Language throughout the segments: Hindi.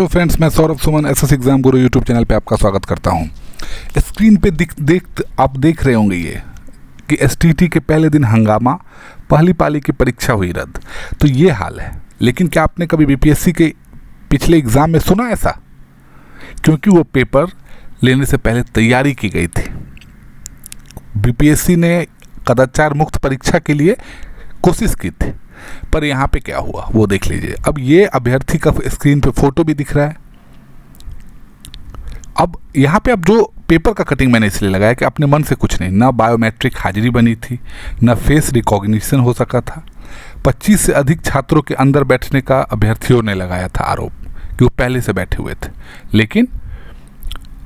तो फ्रेंड्स, मैं सौरभ सुमन एसएस एग्जाम गुरु यूट्यूब चैनल पे आपका स्वागत करता हूं। स्क्रीन पे आप देख रहे होंगे ये कि एसटीटी के पहले दिन हंगामा, पहली पाली की परीक्षा हुई रद्द। तो ये हाल है। लेकिन क्या आपने कभी बीपीएससी के पिछले एग्ज़ाम में सुना ऐसा? क्योंकि वो पेपर लेने से पहले तैयारी की गई थी। बीपीएससी ने कदाचार मुक्त परीक्षा के लिए कोशिश की थी, पर यहाँ पे क्या हुआ वो देख लीजिए। अब ये अभ्यर्थी का स्क्रीन पे फोटो भी दिख रहा है। अब यहाँ पे अब जो पेपर का कटिंग मैंने इसलिए लगाया कि अपने मन से कुछ नहीं, ना बायोमेट्रिक हाजिरी बनी थी, ना फेस रिकॉग्निशन हो सका था। 25 से अधिक छात्रों के अंदर बैठने का अभ्यर्थियों ने लगाया था आरोप कि वो पहले से बैठे हुए थे। लेकिन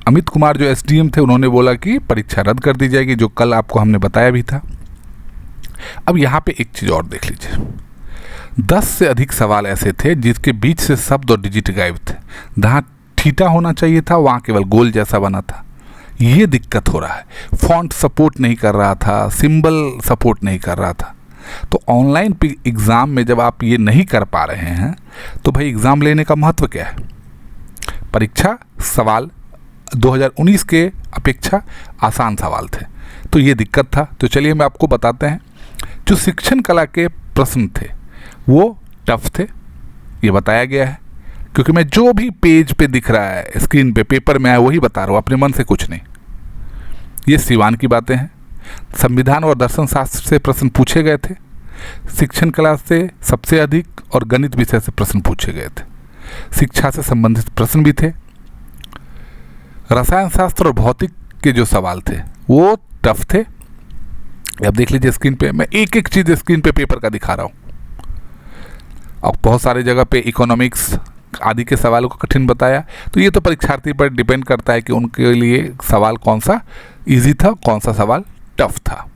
अमित कुमार जो एसडीएम थे, उन्होंने बोला कि परीक्षा रद्द कर दी जाएगी, जो कल आपको हमने बताया भी था। अब यहाँ पे एक चीज़ और देख लीजिए। 10 से अधिक सवाल ऐसे थे जिसके बीच से शब्द और डिजिट गायब थे। जहाँ थीटा होना चाहिए था वहाँ केवल गोल जैसा बना था। ये दिक्कत हो रहा है। फॉन्ट सपोर्ट नहीं कर रहा था, सिंबल सपोर्ट नहीं कर रहा था। तो ऑनलाइन एग्ज़ाम में जब आप ये नहीं कर पा रहे हैं तो भाई एग्ज़ाम लेने का महत्व क्या है? परीक्षा सवाल 2019 के अपेक्षा आसान सवाल थे, तो ये दिक्कत था। तो चलिए मैं आपको बताते हैं। जो शिक्षण कला के प्रश्न थे वो टफ थे, ये बताया गया है। क्योंकि मैं जो भी पेज पे दिख रहा है स्क्रीन पे, पेपर में आया वही बता रहा हूँ, अपने मन से कुछ नहीं। ये सिवान की बातें हैं। संविधान और दर्शन शास्त्र से प्रश्न पूछे गए थे। शिक्षण कला से सबसे अधिक और गणित विषय से प्रश्न पूछे गए थे। शिक्षा से संबंधित प्रश्न भी थे। रसायन शास्त्र और भौतिक के जो सवाल थे वो टफ थे। अब देख लीजिए स्क्रीन पे, मैं एक एक चीज़ स्क्रीन पे पेपर का दिखा रहा हूँ। और बहुत सारे जगह पे इकोनॉमिक्स आदि के सवालों को कठिन बताया। तो ये तो परीक्षार्थी पर डिपेंड करता है कि उनके लिए सवाल कौन सा इजी था, कौन सा सवाल टफ था।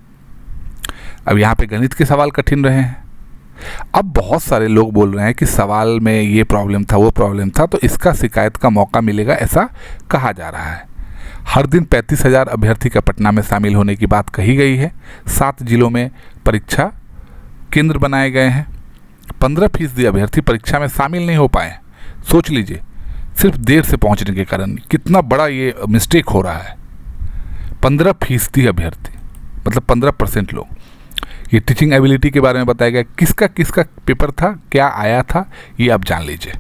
अब यहाँ पे गणित के सवाल कठिन रहे हैं। अब बहुत सारे लोग बोल रहे हैं कि सवाल में ये प्रॉब्लम था, वो प्रॉब्लम था, तो इसका शिकायत का मौका मिलेगा, ऐसा कहा जा रहा है। हर दिन 35,000 अभ्यर्थी का पटना में शामिल होने की बात कही गई है। 7 जिलों में परीक्षा केंद्र बनाए गए हैं। 15% अभ्यर्थी परीक्षा में शामिल नहीं हो पाए। सोच लीजिए, सिर्फ देर से पहुंचने के कारण कितना बड़ा ये मिस्टेक हो रहा है। 15% अभ्यर्थी मतलब 15% लोग। ये टीचिंग एबिलिटी के बारे में बताया गया, किसका किसका पेपर था, क्या आया था, ये आप जान लीजिए,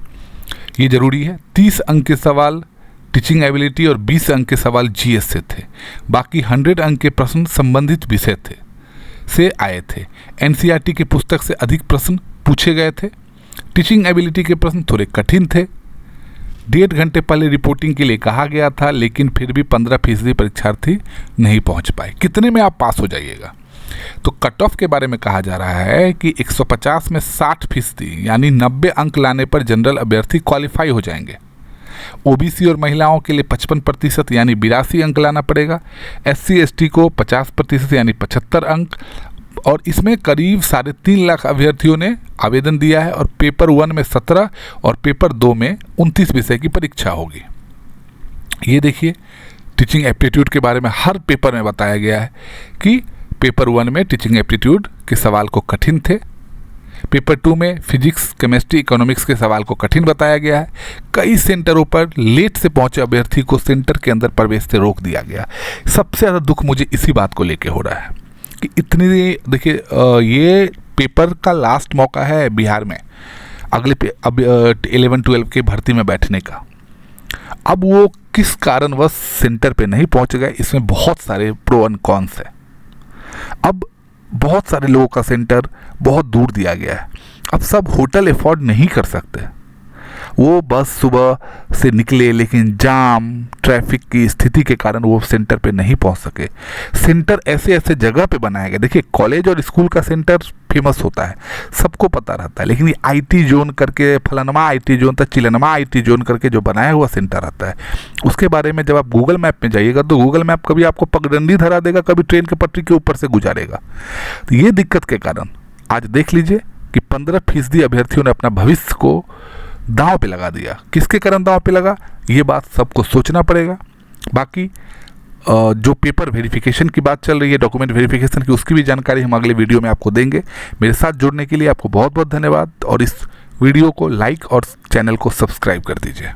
ये ज़रूरी है। 30 अंक के सवाल टीचिंग एबिलिटी और 20 अंक के सवाल जीएस से थे। बाकी 100 अंक के प्रश्न संबंधित विषय से आए थे। एनसीईआरटी की पुस्तक से अधिक प्रश्न पूछे गए थे। टीचिंग एबिलिटी के प्रश्न थोड़े कठिन थे। 1.5 घंटे पहले रिपोर्टिंग के लिए कहा गया था, लेकिन फिर भी 15% परीक्षार्थी नहीं पहुंच पाए। कितने में आप पास हो जाइएगा? तो कट ऑफ के बारे में कहा जा रहा है कि 150 में 60% यानी 90 अंक लाने पर जनरल अभ्यर्थी क्वालिफाई हो जाएंगे। ओबीसी और महिलाओं के लिए 55% यानी 82 अंक लाना पड़ेगा। एससी एसटी को 50% यानी 75 अंक। और इसमें करीब 3.5 लाख अभ्यर्थियों ने आवेदन दिया है। और पेपर 1 में 17 और पेपर 2 में 29 विषय की परीक्षा होगी। ये देखिए, टीचिंग एप्टीट्यूड के बारे में हर पेपर में बताया गया है कि पेपर 1 में टीचिंग एप्टीट्यूड के सवाल को कठिन थे। पेपर 2 में फिजिक्स, केमिस्ट्री, इकोनॉमिक्स के सवाल को कठिन बताया गया है। कई सेंटरों पर लेट से पहुंचे अभ्यर्थी को सेंटर के अंदर प्रवेश से रोक दिया गया। सबसे ज़्यादा दुख मुझे इसी बात को लेकर हो रहा है कि इतनी, देखिए, ये पेपर का लास्ट मौका है बिहार में अगले अब 11-12 के भर्ती में बैठने का। अब वो किस कारणवश सेंटर पे नहीं पहुंच गए, इसमें बहुत सारे प्रो एंड कॉन्स है। अब बहुत सारे लोगों का सेंटर बहुत दूर दिया गया है। अब सब होटल अफोर्ड नहीं कर सकते। वो बस सुबह से निकले, लेकिन जाम, ट्रैफिक की स्थिति के कारण वो सेंटर पे नहीं पहुंच सके। सेंटर ऐसे ऐसे जगह पे बनाया गया। देखिए, कॉलेज और स्कूल का सेंटर फेमस होता है, सबको पता रहता है। लेकिन ये आईटी जोन करके, फलानमा आईटी जोन तक चिलनमा आईटी जोन करके जो बनाया हुआ सेंटर आता है, उसके बारे में जब आप गूगल मैप में जाइएगा तो गूगल मैप कभी आपको पगडंडी धरा देगा, कभी ट्रेन के पटरी के ऊपर से गुजारेगा। तो ये दिक्कत के कारण आज देख लीजिए कि 15% अभ्यर्थियों ने अपना भविष्य को दांव पे लगा दिया। किसके कारण दांव पे लगा, ये बात सबको सोचना पड़ेगा। बाकी जो पेपर वेरिफिकेशन की बात चल रही है, डॉक्यूमेंट वेरिफिकेशन की, उसकी भी जानकारी हम अगले वीडियो में आपको देंगे। मेरे साथ जुड़ने के लिए आपको बहुत बहुत धन्यवाद और इस वीडियो को लाइक और चैनल को सब्सक्राइब कर दीजिए।